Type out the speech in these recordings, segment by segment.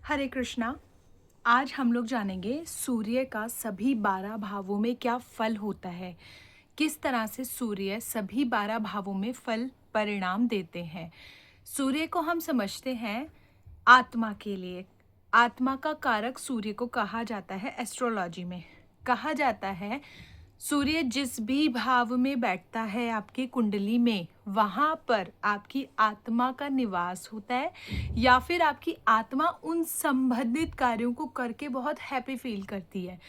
हरे कृष्णा। आज हम लोग जानेंगे सूर्य का सभी 12 भावों में क्या फल होता है। किस तरह से सूर्य सभी 12 भावों में फल परिणाम देते हैं। सूर्य को हम समझते हैं आत्मा के लिए। आत्मा का कारक सूर्य को कहा जाता है। एस्ट्रोलॉजी में कहा जाता है सूर्य जिस भी भाव में बैठता है आपकी कुंडली में, वहाँ पर आपकी आत्मा का निवास होता है, या फिर आपकी आत्मा उन संबंधित कार्यों को करके बहुत हैप्पी फील करती है।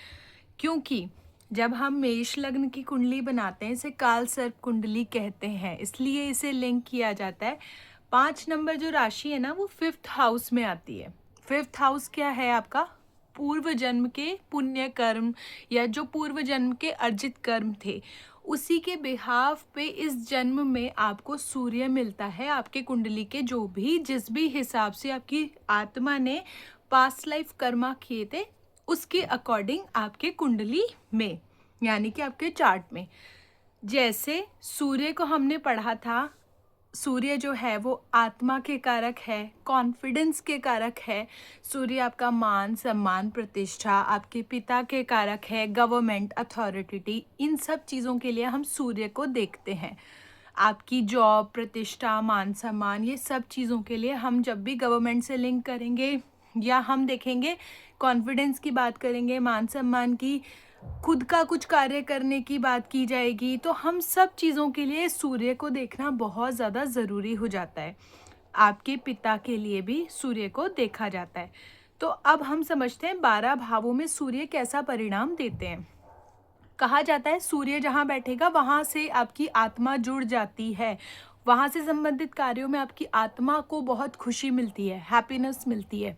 क्योंकि जब हम मेष लग्न की कुंडली बनाते हैं, इसे काल सर्प कुंडली कहते हैं, इसलिए इसे लिंक किया जाता है। 5 नंबर जो राशि है ना, वो 5th हाउस में आती है। 5th हाउस क्या है आपका? पूर्व जन्म के पुण्य कर्म, या जो पूर्व जन्म के अर्जित कर्म थे, उसी के बिहाफ पे इस जन्म में आपको सूर्य मिलता है। आपके कुंडली के जो भी जिस भी हिसाब से आपकी आत्मा ने पास्ट लाइफ कर्मा किए थे, उसके अकॉर्डिंग आपके कुंडली में, यानी कि आपके चार्ट में। जैसे सूर्य को हमने पढ़ा था, सूर्य जो है वो आत्मा के कारक है, कॉन्फिडेंस के कारक है। सूर्य आपका मान सम्मान प्रतिष्ठा, आपके पिता के कारक है, गवर्नमेंट अथॉरिटी, इन सब चीज़ों के लिए हम सूर्य को देखते हैं। आपकी जॉब, प्रतिष्ठा, मान सम्मान, ये सब चीज़ों के लिए हम जब भी गवर्नमेंट से लिंक करेंगे, या हम देखेंगे कॉन्फिडेंस की बात करेंगे, मान सम्मान की, खुद का कुछ कार्य करने की बात की जाएगी, तो हम सब चीज़ों के लिए सूर्य को देखना बहुत ज़्यादा ज़रूरी हो जाता है। आपके पिता के लिए भी सूर्य को देखा जाता है। तो अब हम समझते हैं 12 भावों में सूर्य कैसा परिणाम देते हैं। कहा जाता है सूर्य जहाँ बैठेगा वहाँ से आपकी आत्मा जुड़ जाती है, वहाँ से संबंधित कार्यों में आपकी आत्मा को बहुत खुशी मिलती है, हैप्पीनेस मिलती है।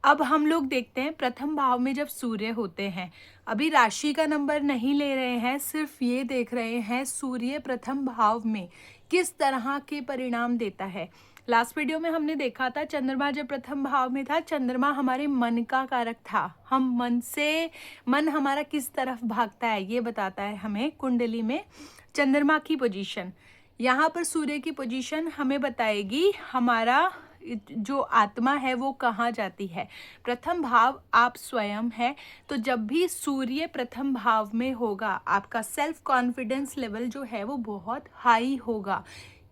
अब हम लोग देखते हैं प्रथम भाव में जब सूर्य होते हैं, अभी राशि का नंबर नहीं ले रहे हैं, सिर्फ ये देख रहे हैं सूर्य प्रथम भाव में किस तरह के परिणाम देता है। लास्ट वीडियो में हमने देखा था चंद्रमा जब प्रथम भाव में था, चंद्रमा हमारे मन का कारक था। हम मन हमारा किस तरफ भागता है ये बताता है हमें कुंडली में चंद्रमा की पोजीशन। यहाँ पर सूर्य की पोजीशन हमें बताएगी हमारा जो आत्मा है वो कहाँ जाती है। प्रथम भाव आप स्वयं है, तो जब भी सूर्य प्रथम भाव में होगा, आपका सेल्फ कॉन्फिडेंस लेवल जो है वो बहुत हाई होगा।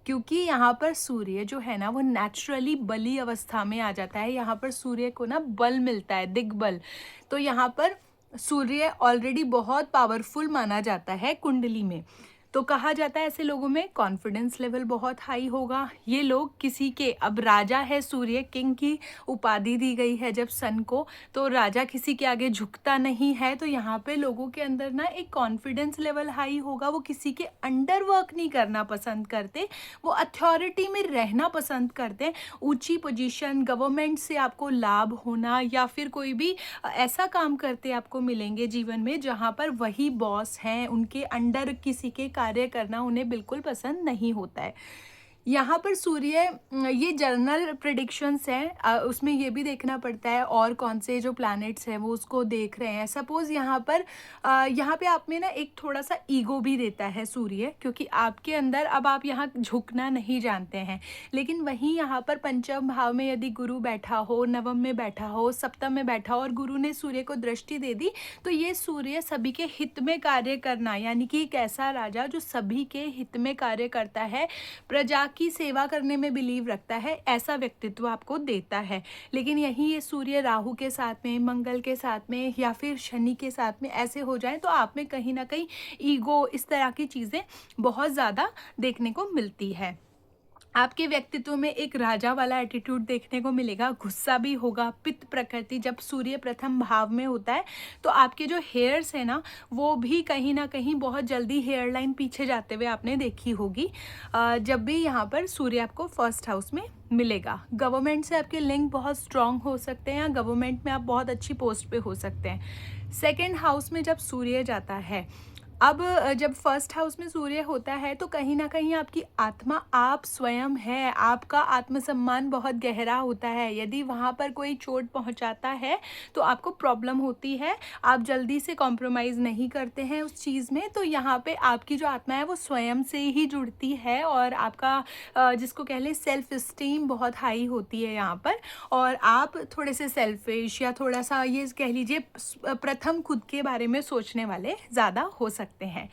क्योंकि यहाँ पर सूर्य जो है ना वो नेचुरली बली अवस्था में आ जाता है। यहाँ पर सूर्य को ना बल मिलता है, दिग्बल। तो यहाँ पर सूर्य ऑलरेडी बहुत पावरफुल माना जाता है कुंडली में। तो कहा जाता है ऐसे लोगों में कॉन्फिडेंस लेवल बहुत हाई होगा। ये लोग किसी के, अब राजा है सूर्य, किंग की उपाधि दी गई है जब सन को, तो राजा किसी के आगे झुकता नहीं है। तो यहाँ पे लोगों के अंदर ना एक कॉन्फिडेंस लेवल हाई होगा। वो किसी के अंडर वर्क नहीं करना पसंद करते, वो अथॉरिटी में रहना पसंद करते हैं। ऊंची पोजीशन, गवर्नमेंट से आपको लाभ होना, या फिर कोई भी ऐसा काम करते आपको मिलेंगे जीवन में जहाँ पर वही बॉस हैं, उनके अंडर किसी के कार्य करना उन्हें बिल्कुल पसंद नहीं होता है। यहाँ पर सूर्य, ये जनरल प्रिडिक्शंस हैं, उसमें ये भी देखना पड़ता है और कौन से जो प्लैनेट्स हैं वो उसको देख रहे हैं। सपोज यहाँ पे आप में ना एक थोड़ा सा ईगो भी देता है सूर्य, क्योंकि आपके अंदर अब आप यहाँ झुकना नहीं जानते हैं। लेकिन वहीं यहाँ पर पंचम भाव में यदि गुरु बैठा हो, नवम में बैठा हो, सप्तम में बैठा हो, और गुरु ने सूर्य को दृष्टि दे दी, तो ये सूर्य सभी के हित में कार्य करना, यानी कि एक ऐसा राजा जो सभी के हित में कार्य करता है, प्रजा की सेवा करने में बिलीव रखता है, ऐसा व्यक्तित्व आपको देता है। लेकिन यही ये सूर्य राहु के साथ में, मंगल के साथ में, या फिर शनि के साथ में ऐसे हो जाए, तो आप में कहीं ना कहीं ईगो, इस तरह की चीज़ें बहुत ज़्यादा देखने को मिलती है। आपके व्यक्तित्व में एक राजा वाला एटीट्यूड देखने को मिलेगा, गुस्सा भी होगा, पित्त प्रकृति। जब सूर्य प्रथम भाव में होता है तो आपके जो हेयर्स है ना, वो भी कहीं ना कहीं बहुत जल्दी हेयर लाइन पीछे जाते हुए आपने देखी होगी जब भी यहाँ पर सूर्य आपको फर्स्ट हाउस में मिलेगा। गवर्नमेंट से आपके लिंक बहुत स्ट्रांग हो सकते हैं, या गवर्नमेंट में आप बहुत अच्छी पोस्ट पे हो सकते हैं। सेकेंड हाउस में जब सूर्य जाता है अब जब फर्स्ट हाउस में सूर्य होता है तो कहीं न कहीं आपकी आत्मा आप स्वयं है, आपका आत्मसम्मान बहुत गहरा होता है। यदि वहाँ पर कोई चोट पहुँचाता है तो आपको प्रॉब्लम होती है, आप जल्दी से कॉम्प्रोमाइज़ नहीं करते हैं उस चीज़ में, तो यहाँ पे आपकी जो आत्मा है वो स्वयं से ही जुड़ती है और आपका जिसको कह लें सेल्फ एस्टीम बहुत हाई होती है यहाँ पर, और आप थोड़े से सेल्फिश या थोड़ा-सा ये कह लीजिए प्रथम खुद के बारे में सोचने वाले ज़्यादा हो सकते हैं।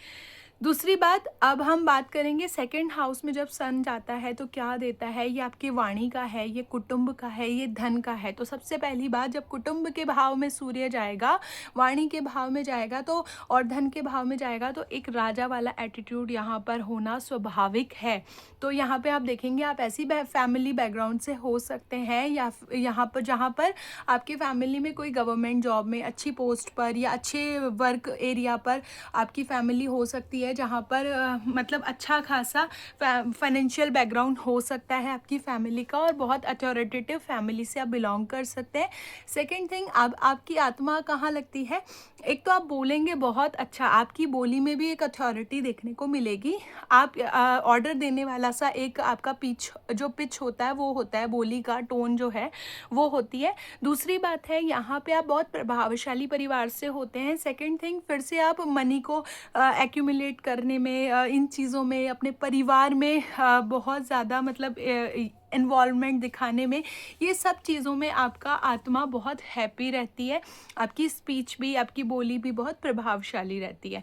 दूसरी बात, अब हम बात करेंगे सेकंड हाउस में जब सन जाता है तो क्या देता है, ये आपकी वाणी का है, ये कुटुंब का है, ये धन का है। तो सबसे पहली बात, जब कुटुंब के भाव में सूर्य जाएगा, वाणी के भाव में जाएगा तो और धन के भाव में जाएगा तो एक राजा वाला एटीट्यूड यहाँ पर होना स्वाभाविक है। तो यहाँ पे आप देखेंगे, आप ऐसी फैमिली बैकग्राउंड से हो सकते हैं या यहाँ पर जहाँ पर आपके फैमिली में कोई गवर्नमेंट जॉब में अच्छी पोस्ट पर या अच्छे वर्क एरिया पर आपकी फैमिली हो सकती है, जहाँ पर मतलब अच्छा खासा फाइनेंशियल बैकग्राउंड हो सकता है आपकी फैमिली का और बहुत अथॉरिटेटिव फैमिली से आप बिलोंग कर सकते हैं। सेकंड थिंग, अब आपकी आत्मा कहाँ लगती है, एक तो आप बोलेंगे बहुत अच्छा, आपकी बोली में भी एक अथॉरिटी देखने को मिलेगी। आप ऑर्डर देने वाला सा एक आपका पिच होता है वो होता है, बोली का टोन जो है वो होती है। दूसरी बात है, यहाँ पे आप बहुत प्रभावशाली परिवार से होते हैं। सेकंड थिंग, फिर से आप मनी को एक्यूमुलेट करने में, इन चीज़ों में, अपने परिवार में बहुत ज़्यादा मतलब इन्वॉल्वमेंट दिखाने में, ये सब चीज़ों में आपका आत्मा बहुत हैप्पी रहती है। आपकी स्पीच भी, आपकी बोली भी बहुत प्रभावशाली रहती है।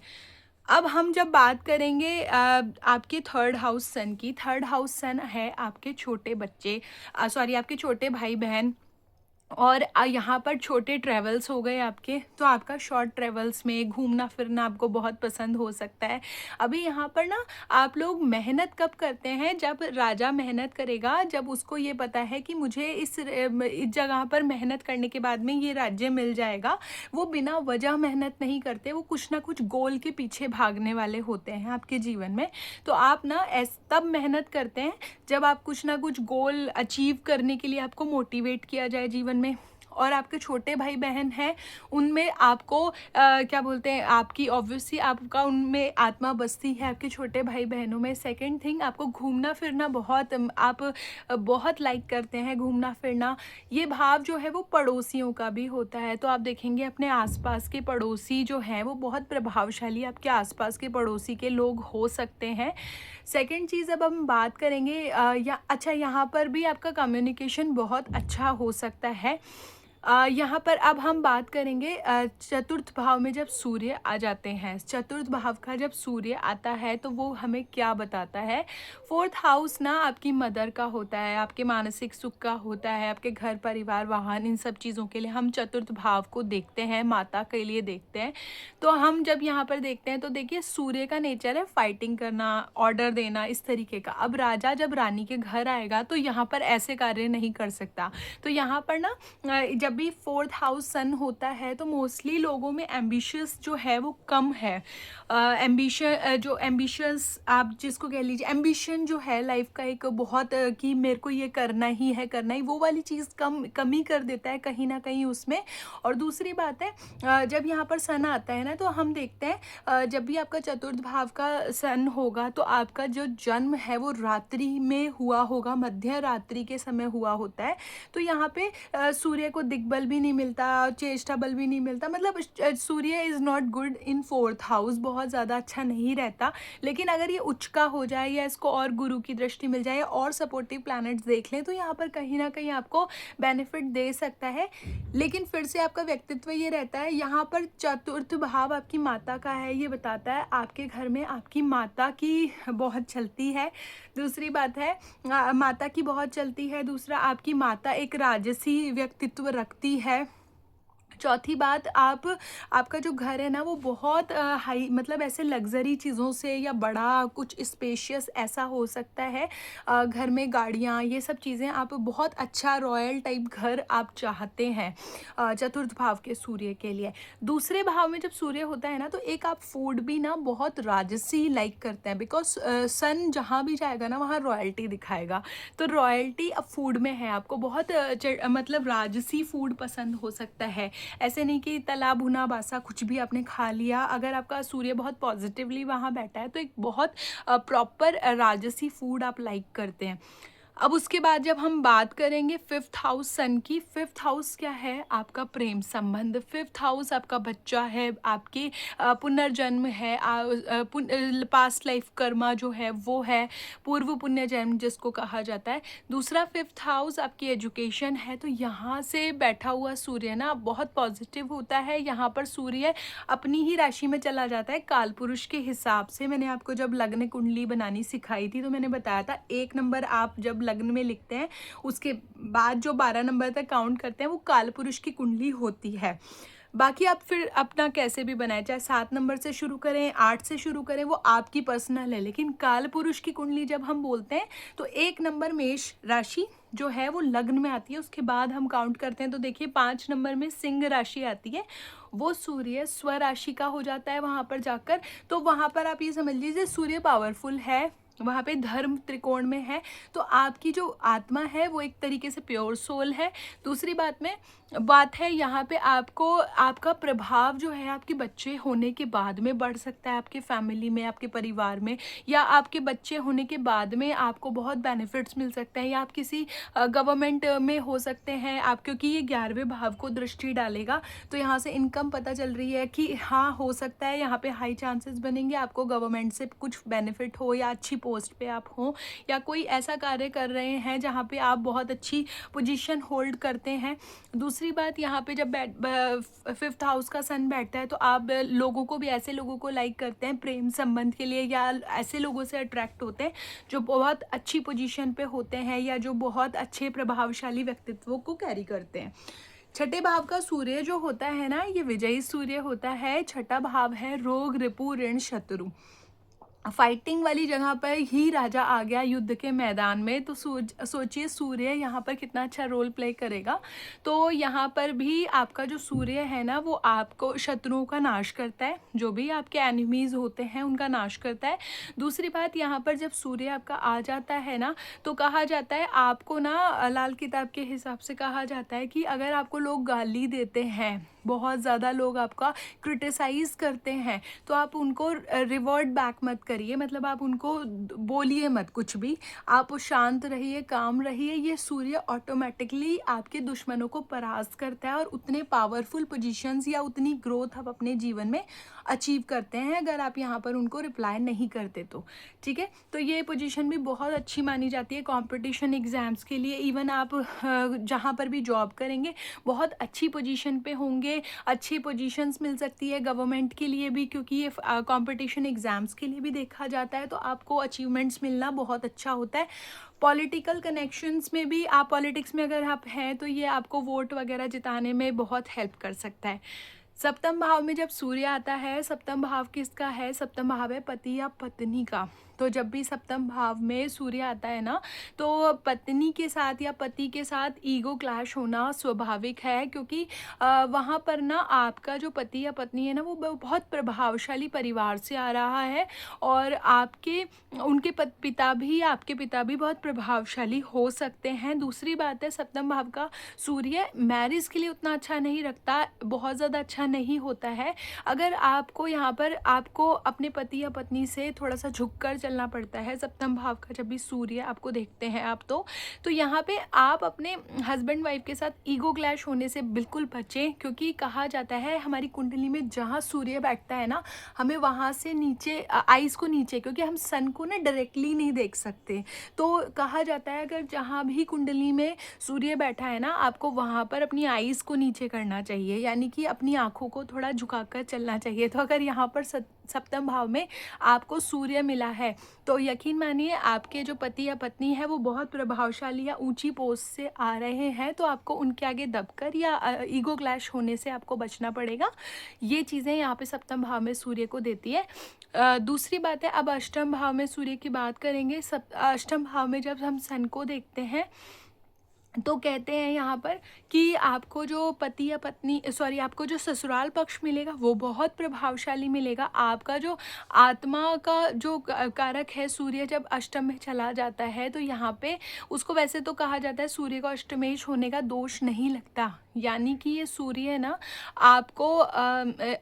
अब हम जब बात करेंगे आपके थर्ड हाउस सन की, थर्ड हाउस सन है आपके छोटे बच्चे, सॉरी आपके छोटे भाई बहन, और यहाँ पर छोटे ट्रैवल्स हो गए आपके, तो आपका शॉर्ट ट्रैवल्स में घूमना फिरना आपको बहुत पसंद हो सकता है। अभी यहाँ पर ना आप लोग मेहनत कब करते हैं, जब राजा मेहनत करेगा, जब उसको ये पता है कि मुझे इस जगह पर मेहनत करने के बाद में ये राज्य मिल जाएगा। वो बिना वजह मेहनत नहीं करते, वो कुछ ना कुछ गोल के पीछे भागने वाले होते हैं आपके जीवन में। तो आप ना तब मेहनत करते हैं जब आप कुछ ना कुछ गोल अचीव करने के लिए आपको मोटिवेट किया जाए जीवन में। और आपके छोटे भाई बहन हैं, उनमें आपको क्या बोलते हैं, आपकी ऑब्वियसली आपका उनमें आत्मा बसती है आपके छोटे भाई बहनों में। सेकंड थिंग, आपको घूमना फिरना बहुत आप बहुत लाइक करते हैं घूमना फिरना। ये भाव जो है वो पड़ोसियों का भी होता है, तो आप देखेंगे अपने आसपास के पड़ोसी जो हैं वो बहुत प्रभावशाली आपके आसपास के पड़ोसी के लोग हो सकते हैं। सेकंड चीज़, अब हम बात करेंगे अच्छा यहाँ पर भी आपका कम्युनिकेशन बहुत अच्छा हो सकता है। यहाँ पर अब हम बात करेंगे चतुर्थ भाव में जब सूर्य आ जाते हैं। चतुर्थ भाव का जब सूर्य आता है तो वो हमें क्या बताता है। फोर्थ हाउस ना आपकी मदर का होता है, आपके मानसिक सुख का होता है, आपके घर परिवार वाहन इन सब चीज़ों के लिए हम चतुर्थ भाव को देखते हैं, माता के लिए देखते हैं। तो हम जब यहाँ पर देखते हैं तो देखिए सूर्य का नेचर है फाइटिंग करना, ऑर्डर देना, इस तरीके का। अब राजा जब रानी के घर आएगा तो यहाँ पर ऐसे कार्य नहीं कर सकता। तो यहाँ पर ना जब भी फोर्थ हाउस सन होता है तो मोस्टली लोगों में एम्बिशियस जो है वो कम है। एम्बिशन जो एम्बिशियस आप जिसको कह लीजिए, एम्बिशन जो है लाइफ का एक बहुत कि मेरे को ये करना ही है, करना ही, वो वाली चीज़ कमी कर देता है कहीं ना कहीं उसमें। और दूसरी बात है, जब यहाँ पर सन आता है ना तो हम देखते हैं जब भी आपका चतुर्थ भाव का सन होगा तो आपका जो जन्म है वो रात्रि में हुआ होगा, मध्य रात्रि के समय हुआ होता है। तो यहाँ पे सूर्य को दिग्बल भी नहीं मिलता, चेष्टा बल भी नहीं मिलता, मतलब Surya is not good in fourth house, बहुत ज़्यादा अच्छा नहीं रहता। लेकिन अगर ये उच्च का हो जाए या इसको और गुरु की दृष्टि मिल जाए और सपोर्टिव प्लैनेट्स देख लें तो यहाँ पर कहीं ना कहीं आपको बेनिफिट दे सकता है। लेकिन फिर से आपका व्यक्तित्व ये रहता है, यहाँ पर चतुर्थ भाव आपकी माता का है, ये बताता है आपके घर में आपकी माता की बहुत चलती है। दूसरी बात है माता की बहुत चलती है। दूसरा, आपकी माता एक राजसी व्यक्तित्व रखती है। चौथी बात, आपका जो घर है ना वो बहुत हाई, मतलब ऐसे लग्जरी चीज़ों से या बड़ा कुछ स्पेशियस ऐसा हो सकता है। घर में गाड़ियाँ, ये सब चीज़ें, आप बहुत अच्छा रॉयल टाइप घर आप चाहते हैं चतुर्थ भाव के सूर्य के लिए। दूसरे भाव में जब सूर्य होता है ना तो एक आप फूड भी ना बहुत राजसी लाइक करते हैं, बिकॉज सन जहाँ भी जाएगा ना वहाँ रॉयल्टी दिखाएगा। तो रॉयल्टी अब फूड में है, आपको बहुत मतलब राजसी फूड पसंद हो सकता है। ऐसे नहीं कि तला भुना बासा कुछ भी आपने खा लिया। अगर आपका सूर्य बहुत पॉजिटिवली वहाँ बैठा है तो एक बहुत प्रॉपर राजसी फूड आप लाइक करते हैं। अब उसके बाद जब हम बात करेंगे फिफ्थ हाउस सन की, फिफ्थ हाउस क्या है? आपका प्रेम संबंध। फिफ्थ हाउस आपका बच्चा है, आपके पुनर्जन्म है, पास्ट लाइफ कर्मा जो है वो है, पूर्व पुण्य जन्म जिसको कहा जाता है। दूसरा फिफ्थ हाउस आपकी एजुकेशन है। तो यहाँ से बैठा हुआ सूर्य ना बहुत पॉजिटिव होता है। यहाँ पर सूर्य अपनी ही राशि में चला जाता है काल पुरुष के हिसाब से। मैंने आपको जब लग्न कुंडली बनानी सिखाई थी तो मैंने बताया था 1 नंबर आप जब लग्न में लिखते हैं उसके बाद जो 12 नंबर तक काउंट करते हैं वो काल पुरुष की कुंडली होती है। बाकी आप फिर अपना कैसे भी बनाए, चाहे 7 नंबर से शुरू करें, 8 से शुरू करें, वो आपकी पर्सनल है। लेकिन काल पुरुष की कुंडली जब हम बोलते हैं तो 1 नंबर मेष राशि जो है वो लग्न में आती है। उसके बाद हम काउंट करते हैं तो देखिए 5 नंबर में सिंह राशि आती है, वो सूर्य स्वराशि का हो जाता है वहाँ पर जाकर। तो वहाँ पर आप ये समझ लीजिए सूर्य पावरफुल है, वहाँ पे धर्म त्रिकोण में है। तो आपकी जो आत्मा है वो एक तरीके से प्योर सोल है। दूसरी बात है यहाँ पे आपको आपका प्रभाव जो है आपके बच्चे होने के बाद में बढ़ सकता है, आपके फैमिली में, आपके परिवार में, या आपके बच्चे होने के बाद में आपको बहुत बेनिफिट्स मिल सकते हैं, या आप किसी गवर्नमेंट में हो सकते हैं आप, क्योंकि ये 11वें भाव को दृष्टि डालेगा। तो यहाँ से इनकम पता चल रही है कि हाँ हो सकता है यहाँ पे हाई चांसेस बनेंगे आपको गवर्नमेंट से कुछ बेनिफिट हो, या अच्छी पोस्ट पे आप हो, या कोई ऐसा कार्य कर रहे हैं जहाँ पे आप बहुत अच्छी पोजीशन होल्ड करते हैं। दूसरी बात यहाँ पे जब फिफ्थ हाउस का सन बैठता है तो आप लोगों को भी, ऐसे लोगों को लाइक करते हैं प्रेम संबंध के लिए, या ऐसे लोगों से अट्रैक्ट होते हैं जो बहुत अच्छी पोजीशन पे होते हैं या जो बहुत अच्छे प्रभावशाली व्यक्तित्व को कैरी करते हैं। छठे भाव का सूर्य जो होता है ना, ये विजयी सूर्य होता है। छठा भाव है रोग रिपु ऋण शत्रु। फाइटिंग वाली जगह पर ही राजा आ गया युद्ध के मैदान में। तो सोचिए सूर्य यहाँ पर कितना अच्छा रोल प्ले करेगा। तो यहाँ पर भी आपका जो सूर्य है ना वो आपको शत्रुओं का नाश करता है, जो भी आपके एनिमीज होते हैं उनका नाश करता है। दूसरी बात यहाँ पर जब सूर्य आपका आ जाता है ना तो कहा जाता है आपको ना, लाल किताब के हिसाब से कहा जाता है कि अगर आपको लोग गाली देते हैं, बहुत ज़्यादा लोग आपका क्रिटिसाइज़ करते हैं, तो आप उनको रिवर्ट बैक मत करिए, मतलब आप उनको बोलिए मत कुछ भी, आप शांत रहिए, काम रहिए। ये सूर्य ऑटोमेटिकली आपके दुश्मनों को परास्त करता है और उतने पावरफुल पोजीशंस या उतनी ग्रोथ आप अपने जीवन में अचीव करते हैं अगर आप यहाँ पर उनको रिप्लाई नहीं करते तो। ठीक है, तो ये पोजीशन भी बहुत अच्छी मानी जाती है कॉम्पिटिशन एग्ज़ाम्स के लिए। इवन आप जहाँ पर भी जॉब करेंगे बहुत अच्छी पोजीशन पे होंगे, अच्छी पोजीशंस मिल सकती है गवर्नमेंट के लिए भी, क्योंकि ये कंपटीशन एग्ज़ाम्स के लिए भी देखा जाता है। तो आपको अचीवमेंट्स मिलना बहुत अच्छा होता है। पॉलिटिकल कनेक्शंस में भी, आप पॉलिटिक्स में अगर आप हैं तो ये आपको वोट वगैरह जिताने में बहुत हेल्प कर सकता है। सप्तम भाव में जब सूर्य आता है, सप्तम भाव किसका है? सप्तम भाव है पति या पत्नी का। तो जब भी सप्तम भाव में सूर्य आता है ना तो पत्नी के साथ या पति के साथ ईगो क्लैश होना स्वाभाविक है, क्योंकि वहाँ पर ना आपका जो पति या पत्नी है ना वो बहुत प्रभावशाली परिवार से आ रहा है, और उनके आपके पिता भी बहुत प्रभावशाली हो सकते हैं। दूसरी बात है सप्तम भाव का सूर्य मैरिज के लिए उतना अच्छा नहीं रखता, बहुत ज़्यादा अच्छा नहीं होता है। अगर आपको यहाँ पर आपको अपने पति या पत्नी से थोड़ा सा झुककर चलना पड़ता है सप्तम भाव का जब भी सूर्य आपको देखते हैं आप तो यहाँ पे आप अपने हस्बैंड वाइफ के साथ ईगो क्लैश होने से बिल्कुल बचें, क्योंकि कहा जाता है हमारी कुंडली में जहाँ सूर्य बैठता है ना हमें वहाँ से नीचे आइज़ को नीचे, क्योंकि हम सन को ना डायरेक्टली नहीं देख सकते, तो कहा जाता है अगर जहाँ भी कुंडली में सूर्य बैठा है ना आपको वहाँ पर अपनी आइज़ को नीचे करना चाहिए, यानी कि अपनी आँखों को थोड़ा झुकाकर चलना चाहिए। तो अगर यहाँ पर सप्तम भाव में आपको सूर्य मिला है तो यकीन मानिए आपके जो पति या पत्नी है वो बहुत प्रभावशाली या ऊंची पोस्ट से आ रहे हैं, तो आपको उनके आगे दबकर या ईगो क्लैश होने से आपको बचना पड़ेगा। ये चीज़ें यहाँ पे सप्तम भाव में सूर्य को देती है। दूसरी बात है, अब अष्टम भाव में सूर्य की बात करेंगे। अष्टम भाव में जब हम सन को देखते हैं तो कहते हैं यहाँ पर कि आपको जो पति या पत्नी आपको जो ससुराल पक्ष मिलेगा वो बहुत प्रभावशाली मिलेगा। आपका जो आत्मा का जो कारक है सूर्य जब अष्टम में चला जाता है तो यहाँ पे उसको वैसे तो कहा जाता है सूर्य को अष्टमेश होने का दोष नहीं लगता, यानी कि ये सूर्य है ना, आपको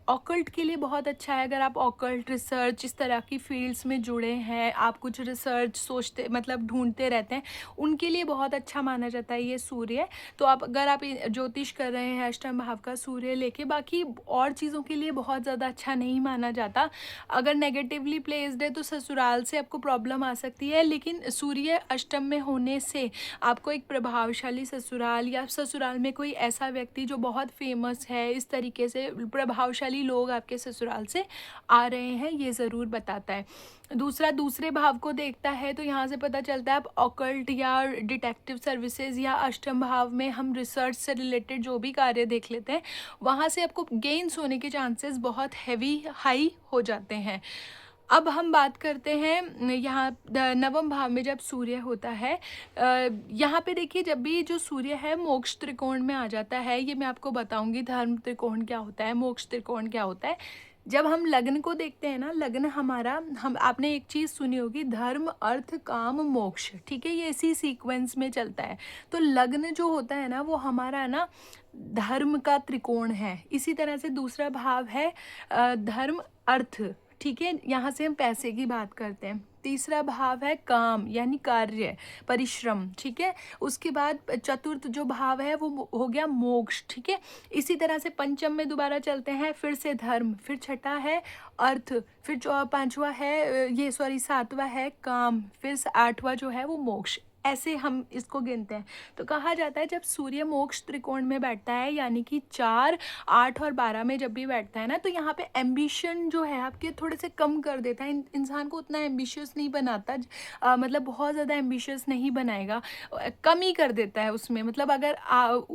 ऑकल्ट के लिए बहुत अच्छा है। अगर आप ऑकल्ट रिसर्च इस तरह की फील्ड्स में जुड़े हैं, आप कुछ रिसर्च सोचते मतलब ढूंढते रहते हैं, उनके लिए बहुत अच्छा माना जाता है ये सूर्य। तो आप अगर आप ज्योतिष कर रहे हैं अष्टम भाव का सूर्य लेके, बाकी और चीज़ों के लिए बहुत ज़्यादा अच्छा नहीं माना जाता। अगर नेगेटिवली प्लेस्ड है तो ससुराल से आपको प्रॉब्लम आ सकती है, लेकिन सूर्य अष्टम में होने से आपको एक प्रभावशाली ससुराल, या ससुराल में कोई ऐसा व्यक्ति जो बहुत फेमस है, इस तरीके से प्रभावशाली लोग आपके ससुराल से आ रहे हैं, ये ज़रूर बताता है। दूसरा, दूसरे भाव को देखता है तो यहाँ से पता चलता है आप ऑकल्ट या डिटेक्टिव सर्विसेज या अष्टम भाव में हम रिसर्च से रिलेटेड जो भी कार्य देख लेते हैं, वहाँ से आपको गेन्स होने के चांसेस बहुत हैवी हाई हो जाते हैं। अब हम बात करते हैं यहाँ नवम भाव में जब सूर्य होता है। यहाँ पे देखिए, जब भी जो सूर्य है मोक्ष त्रिकोण में आ जाता है, ये मैं आपको बताऊंगी धर्म त्रिकोण क्या होता है, मोक्ष त्रिकोण क्या होता है। जब हम लग्न को देखते हैं ना, लग्न हमारा, हम आपने एक चीज़ सुनी होगी, धर्म अर्थ काम मोक्ष, ठीक है, ये इसी सीक्वेंस में चलता है। तो लग्न जो होता है ना, वो हमारा ना धर्म का त्रिकोण है। इसी तरह से दूसरा भाव है धर्म अर्थ, ठीक है, यहाँ से हम पैसे की बात करते हैं। तीसरा भाव है काम, यानी कार्य, परिश्रम, ठीक है। उसके बाद चतुर्थ जो भाव है वो हो गया मोक्ष, ठीक है। इसी तरह से पंचम में दोबारा चलते हैं, फिर से धर्म, फिर छठा है अर्थ, फिर पांचवा है ये सॉरी सातवां है काम, फिर आठवां जो है वो मोक्ष। ऐसे हम इसको गिनते हैं। तो कहा जाता है जब सूर्य मोक्ष त्रिकोण में बैठता है, यानी कि 4, 8 और 12 में जब भी बैठता है ना, तो यहाँ पे एम्बिशन जो है आपके थोड़े से कम कर देता है। इंसान को उतना एम्बिशियस नहीं बनाता, मतलब बहुत ज़्यादा एम्बिशियस नहीं बनाएगा, कमी कर देता है उसमें, मतलब अगर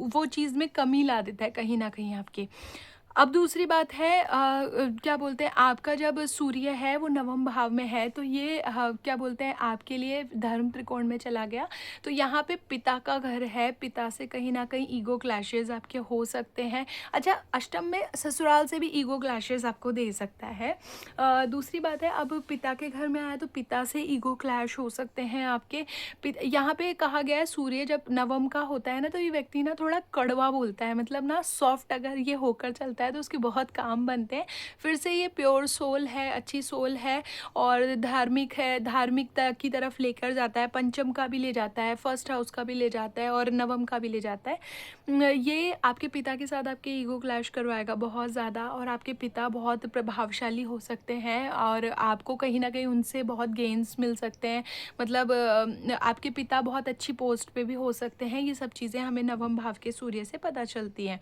वो चीज़ में कमी ला देता है कहीं ना कहीं आपके। अब दूसरी बात है क्या बोलते हैं, आपका जब सूर्य है वो नवम भाव में है, तो ये क्या बोलते हैं आपके लिए धर्म त्रिकोण में चला गया। तो यहाँ पे पिता का घर है, पिता से कहीं ना कहीं ईगो क्लैशेस आपके हो सकते हैं। अच्छा, अष्टम में ससुराल से भी ईगो क्लैशेस आपको दे सकता है। दूसरी बात है, अब पिता के घर में आया तो पिता से ईगो क्लैश हो सकते हैं आपके। यहाँ पे कहा गया है सूर्य जब नवम का होता है ना, तो ये व्यक्ति ना थोड़ा कड़वा बोलता है, मतलब ना सॉफ्ट अगर ये होकर चलता है तो उसके बहुत काम बनते हैं। फिर से ये प्योर सोल है, अच्छी सोल है, और धार्मिक है, धार्मिकता की तरफ लेकर जाता है। पंचम का भी ले जाता है, फर्स्ट हाउस का भी ले जाता है, और नवम का भी ले जाता है। ये आपके पिता के साथ आपके ईगो क्लैश करवाएगा बहुत ज़्यादा, और आपके पिता बहुत प्रभावशाली हो सकते हैं, और आपको कहीं ना कहीं उनसे बहुत गेन्स मिल सकते हैं। मतलब आपके पिता बहुत अच्छी पोस्ट पे भी हो सकते हैं। ये सब चीज़ें हमें नवम भाव के सूर्य से पता चलती हैं।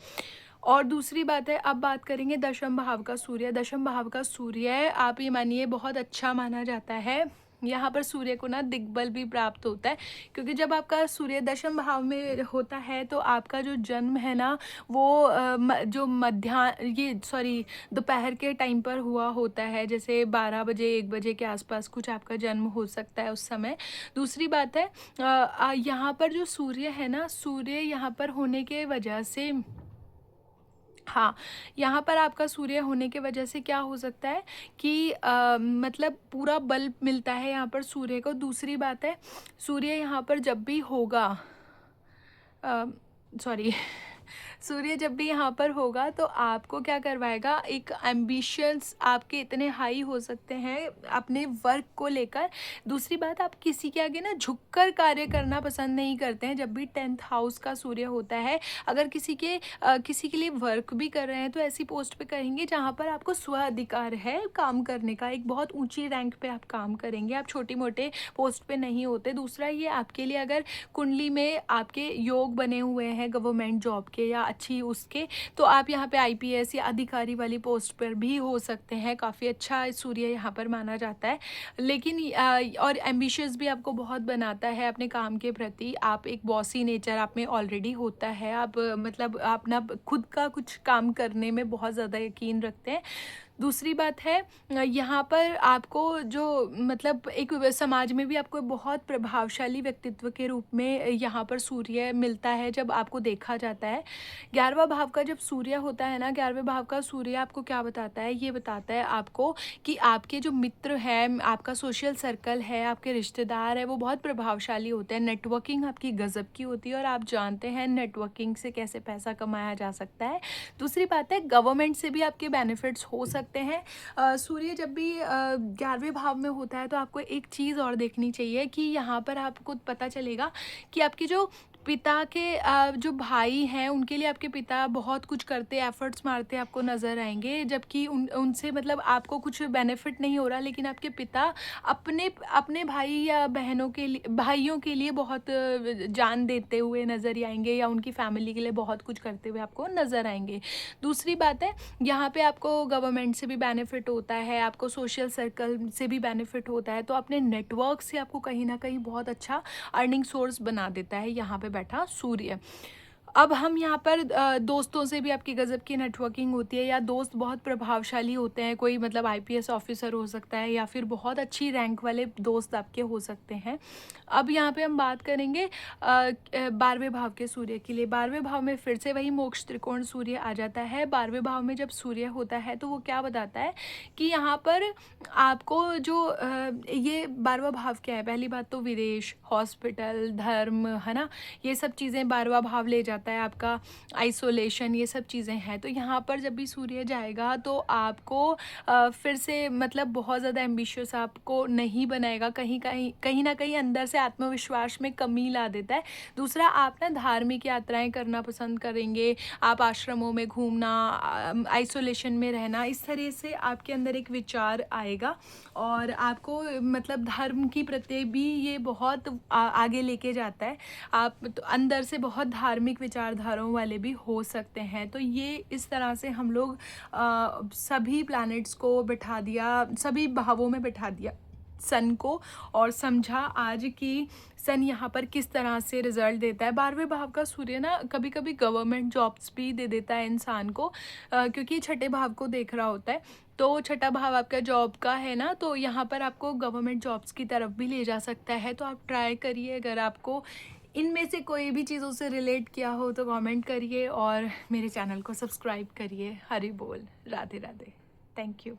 और दूसरी बात है, अब बात करेंगे दशम भाव का सूर्य। दशम भाव का सूर्य आप ये मानिए बहुत अच्छा माना जाता है। यहाँ पर सूर्य को ना दिग्बल भी प्राप्त होता है, क्योंकि जब आपका सूर्य दशम भाव में होता है तो आपका जो जन्म है ना, वो जो दोपहर के टाइम पर हुआ होता है, जैसे 12 बजे 1 बजे के आसपास कुछ आपका जन्म हो सकता है उस समय। दूसरी बात है, यहाँ पर जो सूर्य है ना, सूर्य यहाँ पर होने के वजह से, हाँ, यहाँ पर आपका सूर्य होने के वजह से क्या हो सकता है कि मतलब पूरा बल मिलता है यहाँ पर सूर्य को। दूसरी बात है, सूर्य यहाँ पर जब भी होगा, सॉरी सूर्य जब भी यहाँ पर होगा तो आपको क्या करवाएगा, एक एम्बिशंस आपके इतने हाई हो सकते हैं अपने वर्क को लेकर। दूसरी बात, आप किसी के आगे ना झुककर कार्य करना पसंद नहीं करते हैं जब भी 10th हाउस का सूर्य होता है। अगर किसी के लिए वर्क भी कर रहे हैं तो ऐसी पोस्ट पे करेंगे जहाँ पर आपको स्व अधिकार है काम करने का, एक बहुत ऊंची रैंक पे आप काम करेंगे, आप छोटी मोटे पोस्ट पे नहीं होते। दूसरा, ये आपके लिए अगर कुंडली में आपके योग बने हुए हैं गवर्नमेंट जॉब के या अच्छी उसके, तो आप यहाँ पे आईपीएस या अधिकारी वाली पोस्ट पर भी हो सकते हैं। काफ़ी अच्छा सूर्य यहाँ पर माना जाता है। लेकिन और एम्बिशियस भी आपको बहुत बनाता है अपने काम के प्रति। आप एक बॉसी नेचर आप में ऑलरेडी होता है, आप मतलब अपना खुद का कुछ काम करने में बहुत ज़्यादा यकीन रखते हैं। दूसरी बात है यहाँ पर आपको जो मतलब एक समाज में भी आपको बहुत प्रभावशाली व्यक्तित्व के रूप में यहाँ पर सूर्य मिलता है जब आपको देखा जाता है। 11वां भाव का जब सूर्य होता है ना, 11वें भाव का सूर्य आपको क्या बताता है? ये बताता है आपको कि आपके जो मित्र हैं, आपका सोशल सर्कल है, आपके रिश्तेदार हैं, वो बहुत प्रभावशाली होते हैं। नेटवर्किंग आपकी गज़ब की होती है और आप जानते हैं नेटवर्किंग से कैसे पैसा कमाया जा सकता है। दूसरी बात है, गवर्नमेंट से भी आपके बेनिफिट्स हो सकते हैं। सूर्य जब भी 11वें भाव में होता है तो आपको एक चीज़ और देखनी चाहिए कि यहाँ पर आपको पता चलेगा कि आपकी जो पिता के जो भाई हैं उनके लिए आपके पिता बहुत कुछ करते, एफर्ट्स मारते आपको नज़र आएँगे, जबकि उनसे मतलब आपको कुछ बेनिफिट नहीं हो रहा, लेकिन आपके पिता अपने अपने भाई या बहनों के लिए, भाइयों के लिए बहुत जान देते हुए नज़र ही आएँगे, या उनकी फैमिली के लिए बहुत कुछ करते हुए आपको नज़र आएँगे। दूसरी बात है, यहाँ पे आपको गवर्नमेंट से भी बेनिफिट होता है, आपको सोशल सर्कल से भी बेनिफिट होता है, तो अपने नेटवर्क से आपको कहीं न कहीं बहुत अच्छा अर्निंग सोर्स बना देता है यहाँ पे बैठा सूर्य। अब हम यहाँ पर दोस्तों से भी आपकी गज़ब की नेटवर्किंग होती है, या दोस्त बहुत प्रभावशाली होते हैं, कोई मतलब आईपीएस ऑफिसर हो सकता है या फिर बहुत अच्छी रैंक वाले दोस्त आपके हो सकते हैं। अब यहाँ पे हम बात करेंगे 12वें भाव के सूर्य के लिए। 12वें भाव में फिर से वही मोक्ष त्रिकोण सूर्य आ जाता है। 12वें भाव में जब सूर्य होता है तो वो क्या बताता है कि यहाँ पर आपको जो ये 12वां भाव क्या है? पहली बात तो विदेश, हॉस्पिटल, धर्म, है ना? ये सब चीज़ें 12वां भाव ले जाता है आपका, आइसोलेशन, ये सब चीज़ें हैं। तो यहाँ पर जब भी सूर्य जाएगा तो आपको फिर से मतलब बहुत ज़्यादा एम्बिशियस आपको नहीं बनाएगा, कहीं न कहीं अंदर से आत्मविश्वास में कमी ला देता है। दूसरा, आप ना धार्मिक यात्राएँ करना पसंद करेंगे, आप आश्रमों में घूमना, आइसोलेशन में रहना, इस तरह से आपके अंदर एक विचार आएगा और आपको मतलब धर्म की प्रति भी ये बहुत आगे लेके जाता है। आप तो अंदर से बहुत धार्मिक विचारधाराओं वाले भी हो सकते हैं। तो ये इस तरह से हम लोग सभी प्लैनेट्स को बिठा दिया, सभी भावों में बिठा दिया सन को, और समझा आज कि सन यहाँ पर किस तरह से रिजल्ट देता है। 12वें भाव का सूर्य ना कभी कभी गवर्नमेंट जॉब्स भी दे देता है इंसान को, क्योंकि छठे भाव को देख रहा होता है। तो छठा भाव आपका जॉब का है ना, तो यहाँ पर आपको गवर्नमेंट जॉब्स की तरफ भी ले जा सकता है। तो आप ट्राई करिए, अगर आपको इनमें से कोई भी चीज़ों से रिलेट किया हो तो कमेंट करिए और मेरे चैनल को सब्सक्राइब करिए। हरि बोल, राधे राधे, थैंक यू।